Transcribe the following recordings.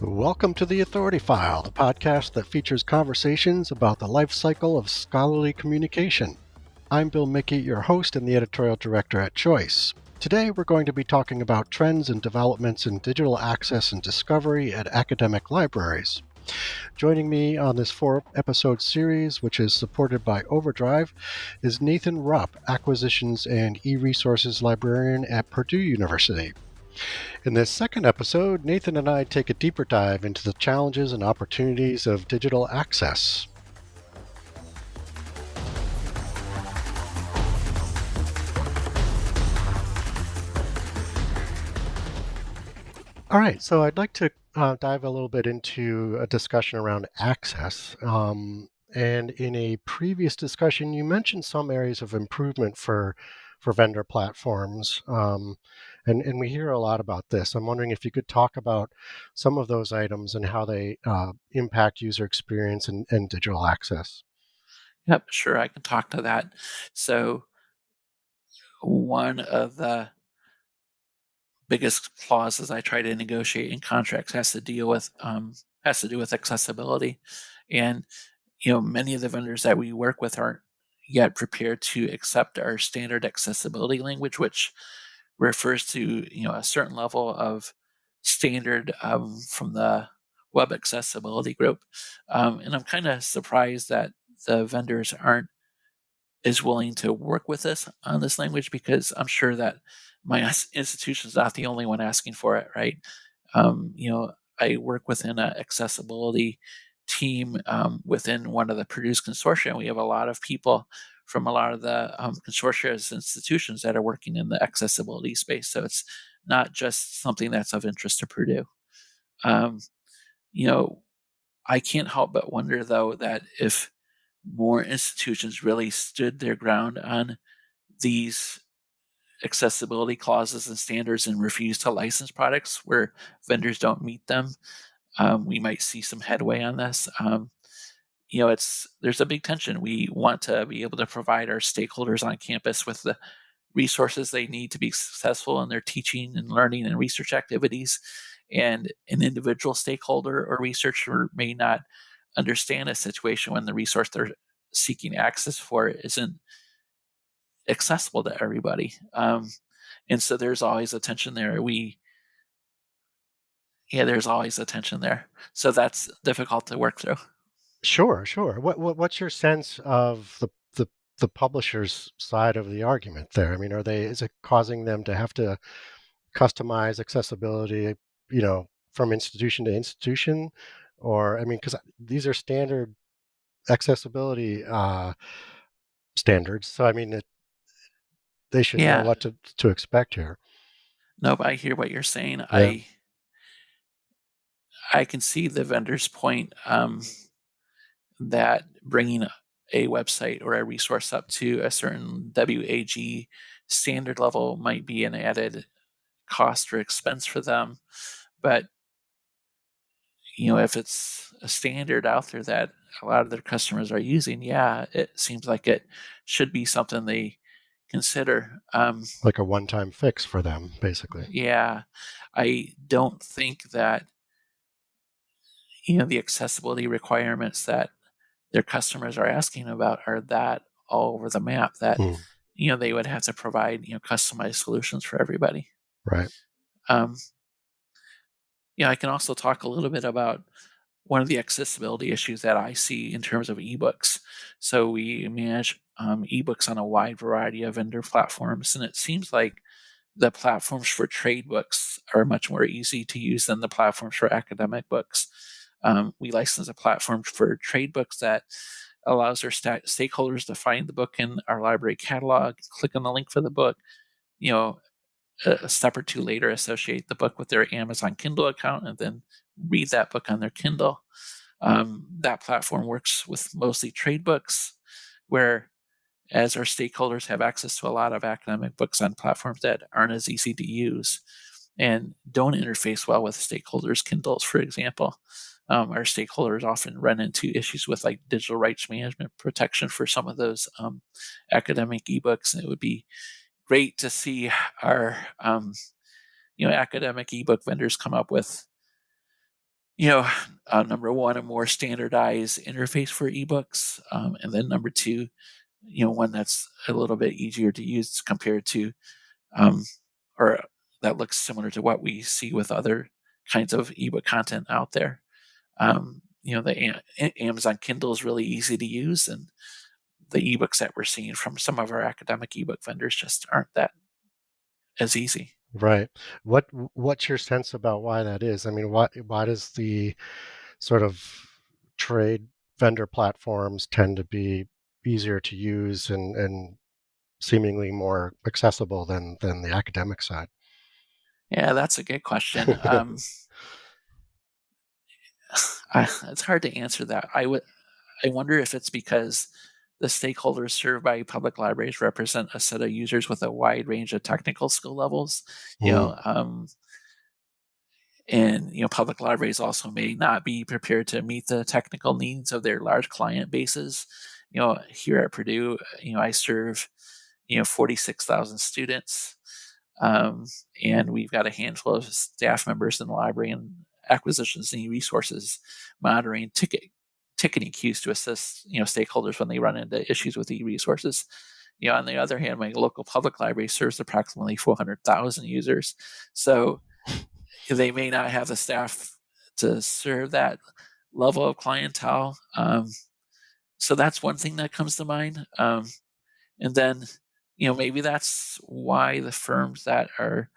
Welcome to The Authority File, the podcast that features conversations about the life cycle of scholarly communication. I'm Bill Mickey, your host and the editorial director at Choice. Today we're going to be talking about trends and developments in digital access and discovery at academic libraries. Joining me on this 4-episode series, which is supported by Overdrive, is Nathan Rupp, Acquisitions and E-Resources Librarian at Purdue University. In this second episode, Nathan and I take a deeper dive into the challenges and opportunities of digital access. All right, so I'd like to dive a little bit into a discussion around access. And in a previous discussion, you mentioned some areas of improvement for vendor platforms. And we hear a lot about this. I'm wondering if you could talk about some of those items and how they impact user experience and digital access. Yep, sure, I can talk to that. So one of the biggest clauses I try to negotiate in contracts has to do with accessibility. And many of the vendors that we work with aren't yet prepared to accept our standard accessibility language, which refers to a certain level of standard from the web accessibility group. And I'm kind of surprised that the vendors aren't is willing to work with us on this language, because I'm sure that my institution is not the only one asking for it, right? I work within an accessibility team within one of the Purdue's consortia. We have a lot of people from a lot of the consortia's institutions that are working in the accessibility space. So it's not just something that's of interest to Purdue. Um, you know, I can't help but wonder, though, that if more institutions really stood their ground on these accessibility clauses and standards and refused to license products where vendors don't meet them, we might see some headway on this. There's a big tension. We want to be able to provide our stakeholders on campus with the resources they need to be successful in their teaching and learning and research activities. And an individual stakeholder or researcher may not understand a situation when the resource they're seeking access for isn't accessible to everybody. And so there's always a tension there. There's always a tension there. So that's difficult to work through. Sure, sure. What's your sense of the publisher's side of the argument there? I mean, is it causing them to have to customize accessibility, from institution to institution? Or, I mean, because these are standard accessibility standards. So, I mean, they should know Yeah. what to expect here. No, but I hear what you're saying. Yeah. I can see the vendor's point, that bringing a website or a resource up to a certain WAG standard level might be an added cost or expense for them. But if it's a standard out there that a lot of their customers are using, it seems like it should be something they consider. Like a one-time fix for them, basically. Yeah, I don't think that the accessibility requirements that their customers are asking about are that all over the map that they would have to provide customized solutions for everybody. Right. Um, I can also talk a little bit about one of the accessibility issues that I see in terms of ebooks. So we manage ebooks on a wide variety of vendor platforms, and it seems like the platforms for trade books are much more easy to use than the platforms for academic books. We license a platform for trade books that allows our stakeholders to find the book in our library catalog, click on the link for the book, a step or two later, associate the book with their Amazon Kindle account, and then read that book on their Kindle. That platform works with mostly trade books, where as our stakeholders have access to a lot of academic books on platforms that aren't as easy to use and don't interface well with stakeholders' Kindles, for example. Our stakeholders often run into issues with like digital rights management protection for some of those academic ebooks, and it would be great to see our academic ebook vendors come up with Number one, a more standardized interface for ebooks, and then number two, one that's a little bit easier to use compared to, um, or that looks similar to what we see with other kinds of ebook content out there. The Amazon Kindle is really easy to use, and the ebooks that we're seeing from some of our academic ebook vendors just aren't that as easy. Right. What's your sense about why that is? I mean, why does the sort of trade vendor platforms tend to be easier to use and seemingly more accessible than the academic side? Yeah, that's a good question. It's hard to answer that. I wonder if it's because the stakeholders served by public libraries represent a set of users with a wide range of technical skill levels. You Mm, know, and public libraries also may not be prepared to meet the technical needs of their large client bases. Here at Purdue, I serve 46,000 students, um, and we've got a handful of staff members in the library and acquisitions and e-resources monitoring ticketing queues to assist stakeholders when they run into issues with e-resources. On the other hand, my local public library serves approximately 400,000 users, so they may not have the staff to serve that level of clientele. So that's one thing that comes to mind. And then, maybe that's why the firms that are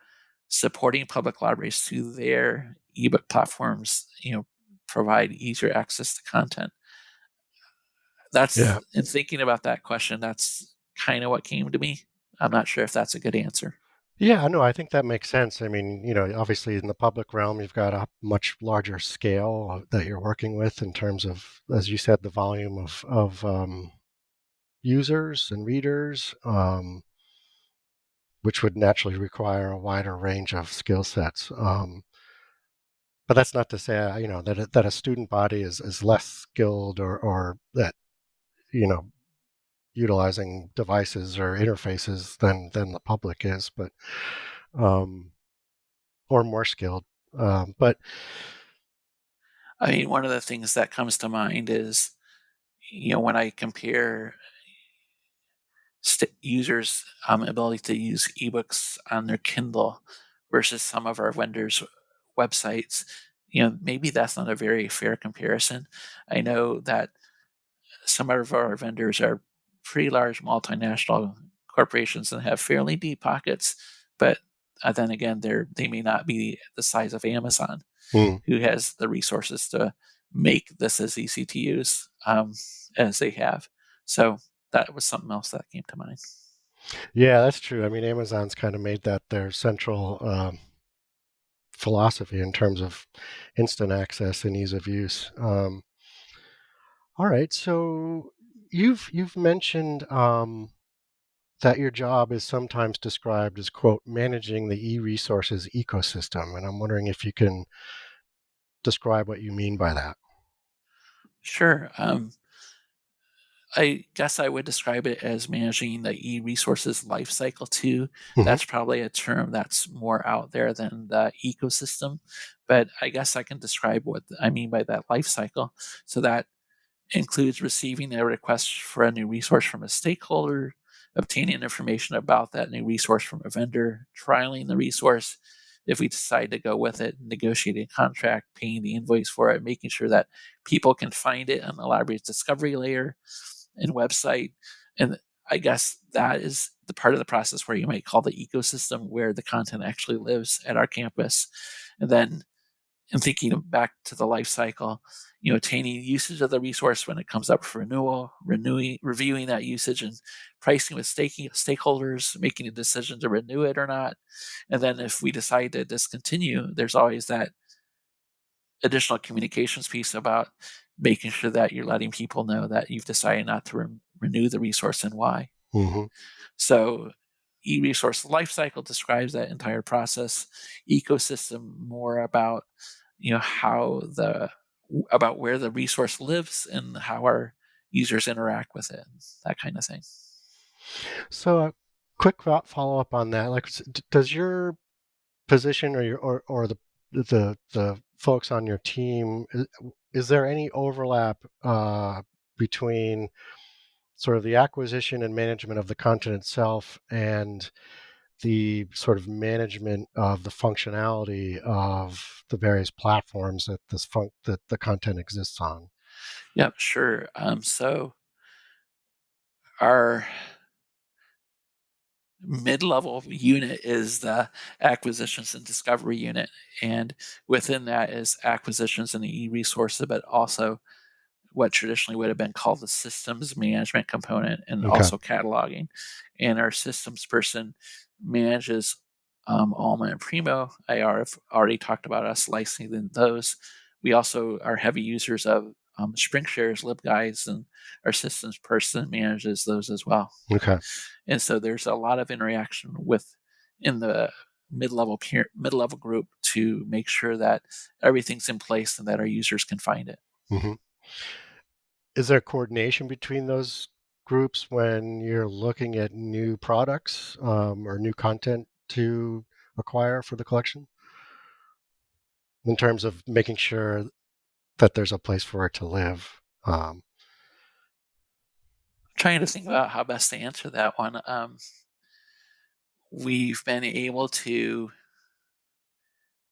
supporting public libraries through their ebook platforms, provide easier access to content. yeah. That's in thinking about that question, that's kind of what came to me. I'm not sure if that's a good answer. Yeah, no, I think that makes sense. I mean, obviously in the public realm, you've got a much larger scale that you're working with in terms of, as you said, the volume of users and readers, which would naturally require a wider range of skill sets. But that's not to say, that a student body is less skilled or that, you know, utilizing devices or interfaces than the public is, but um, or more skilled. But I mean, one of the things that comes to mind is, when I compare users' ability to use ebooks on their Kindle versus some of our vendors' websites, maybe that's not a very fair comparison. I know that some of our vendors are pretty large multinational corporations and have fairly deep pockets, but then again, they may not be the size of Amazon, mm, who has the resources to make this as easy to use as they have. So that was something else that came to mind. yeah, that's true. I mean, Amazon's kind of made that their central philosophy in terms of instant access and ease of use. All right, so you've mentioned that your job is sometimes described as, quote, managing the e-resources ecosystem. And I'm wondering if you can describe what you mean by that. Sure. I guess I would describe it as managing the e-resources lifecycle too. Hmm. That's probably a term that's more out there than the ecosystem, but I guess I can describe what I mean by that lifecycle. So that includes receiving a request for a new resource from a stakeholder, obtaining information about that new resource from a vendor, trialing the resource. If we decide to go with it, negotiating a contract, paying the invoice for it, making sure that people can find it on the library's discovery layer and website. And I guess that is the part of the process where you might call the ecosystem, where the content actually lives at our campus. And then in thinking back to the life cycle, attaining usage of the resource when it comes up for renewal, reviewing that usage and pricing with stakeholders, making a decision to renew it or not. And then if we decide to discontinue, there's always that additional communications piece about making sure that you're letting people know that you've decided not to renew the resource and why. Hmm. So e-resource lifecycle describes that entire process. Ecosystem more about how the about where the resource lives and how our users interact with it, that kind of thing. So a quick follow up on that. Like, does your position or your or the folks on your team, is there any overlap between sort of the acquisition and management of the content itself and the sort of management of the functionality of the various platforms that that the content exists on? Yep, sure. So our mid-level unit is the acquisitions and discovery unit, and within that is acquisitions and the e-resources, but also what traditionally would have been called the systems management component, and Okay. also cataloging. And our systems person manages Alma and Primo. Have already talked about us licensing those. We also are heavy users of SpringShare's libguides, and our systems person manages those as well. Okay. And so there's a lot of interaction in the mid-level group to make sure that everything's in place and that our users can find it. Mm-hmm. Is there coordination between those groups when you're looking at new products or new content to acquire for the collection, in terms of making sure that there's a place for it to live? Trying to think about how best to answer that one. We've been able to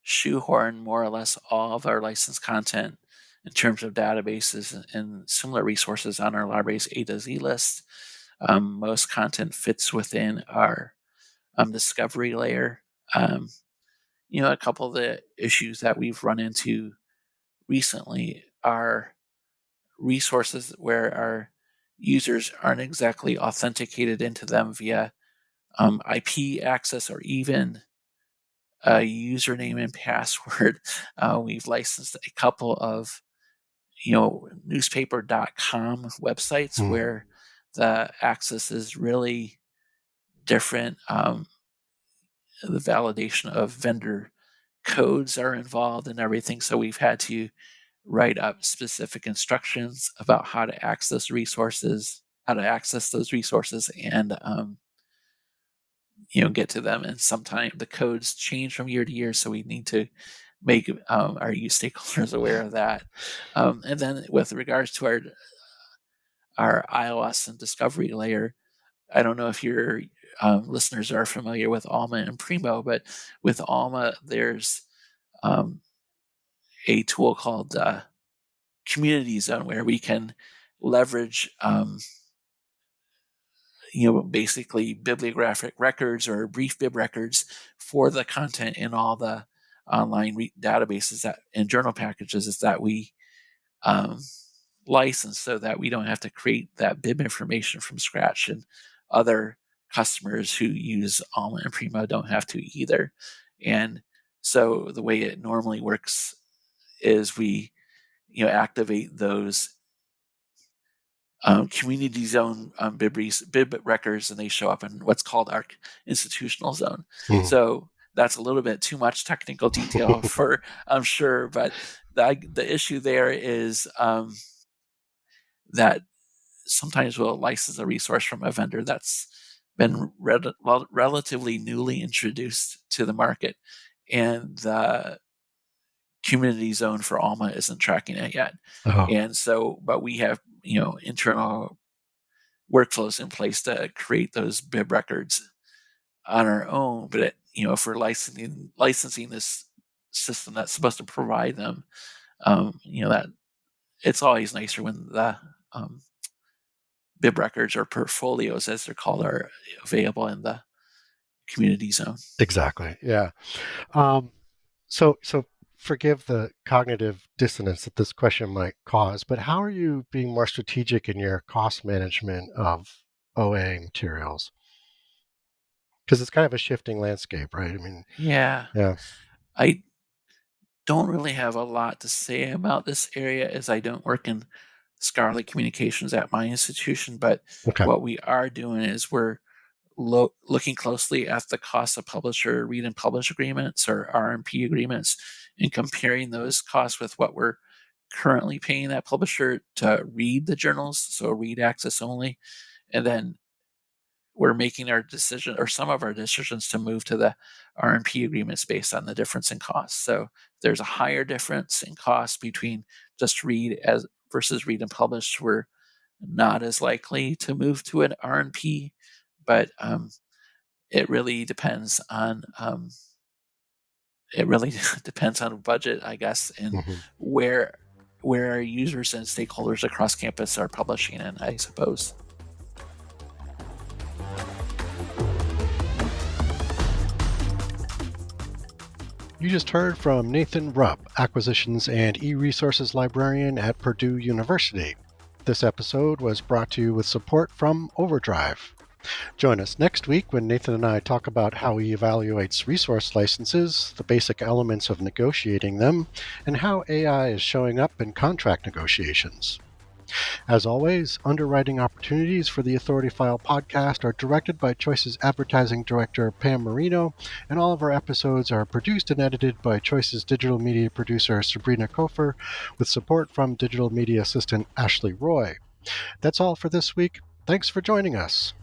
shoehorn more or less all of our licensed content in terms of databases and similar resources on our library's A to Z list. Most content fits within our discovery layer. A couple of the issues that we've run into recently are resources where our users aren't exactly authenticated into them via IP access or even a username and password. We've licensed a couple of newspaper.com websites Mm. where the access is really different. The validation of vendor codes are involved and everything. So we've had to write up specific instructions about how to access those resources, and get to them. And sometimes the codes change from year to year, so we need to make our use stakeholders aware of that. And then with regards to our iOS and discovery layer, I don't know if your listeners are familiar with Alma and Primo, but with Alma, there's um, a tool called Community Zone where we can leverage basically bibliographic records or brief bib records for the content in all the online databases and journal packages that we um, license, so that we don't have to create that bib information from scratch, and other customers who use Alma and Primo don't have to either. And so the way it normally works is we activate those community zone bib records, and they show up in what's called our institutional zone. Mm. So that's a little bit too much technical detail for I'm sure, but the issue there is that sometimes we'll license a resource from a vendor that's been relatively newly introduced to the market, and the community zone for Alma isn't tracking it yet. Oh. And so, but we have internal workflows in place to create those bib records on our own. But if we're licensing this system that's supposed to provide them, that it's always nicer when the bib records or portfolios, as they're called, are available in the community zone. Exactly. Yeah. So forgive the cognitive dissonance that this question might cause, but how are you being more strategic in your cost management of OA materials? Because it's kind of a shifting landscape, right? I mean, Yeah. yeah. I don't really have a lot to say about this area, as I don't work in scholarly communications at my institution. But Okay. what we are doing is we're looking closely at the cost of publisher read and publish agreements, or RMP agreements, and comparing those costs with what we're currently paying that publisher to read the journals, so read access only, and then we're making our decision, or some of our decisions, to move to the RMP agreements based on the difference in cost. So there's a higher difference in cost between just read as versus read and publish. We're not as likely to move to an RMP, but it really depends on budget, I guess, and Mm-hmm. where our users and stakeholders across campus are publishing in, I suppose. You just heard from Nathan Rupp, Acquisitions and E-Resources Librarian at Purdue University. This episode was brought to you with support from Overdrive. Join us next week when Nathan and I talk about how he evaluates resource licenses, the basic elements of negotiating them, and how AI is showing up in contract negotiations. As always, underwriting opportunities for the Authority File podcast are directed by Choice's advertising director, Pam Marino, and all of our episodes are produced and edited by Choice's digital media producer, Sabrina Kofer, with support from digital media assistant Ashley Roy. That's all for this week. Thanks for joining us.